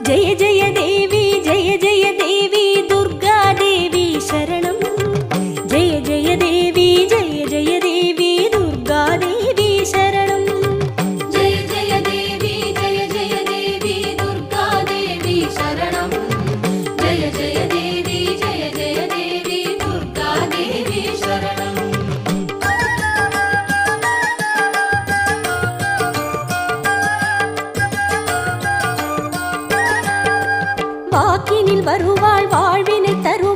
ஜெய ஜெய தேவி ஜெய ஜெய தேவி துர்கா தேவி சரணம். ஜெய ஜெய தேவி ஜெய ஜெய தேவி துர்கா தேவி சரணம். ஜெய ஜெய தேவி ஜெய ஜெய தேவி துர்கா தேவி சரணம். ஜெய ஜெய தேவி ஜெய ஜெய தேவி துர்கா தேவி சரணம். வாக்கினில் வருவாள் வாழ்வினை தருவாள்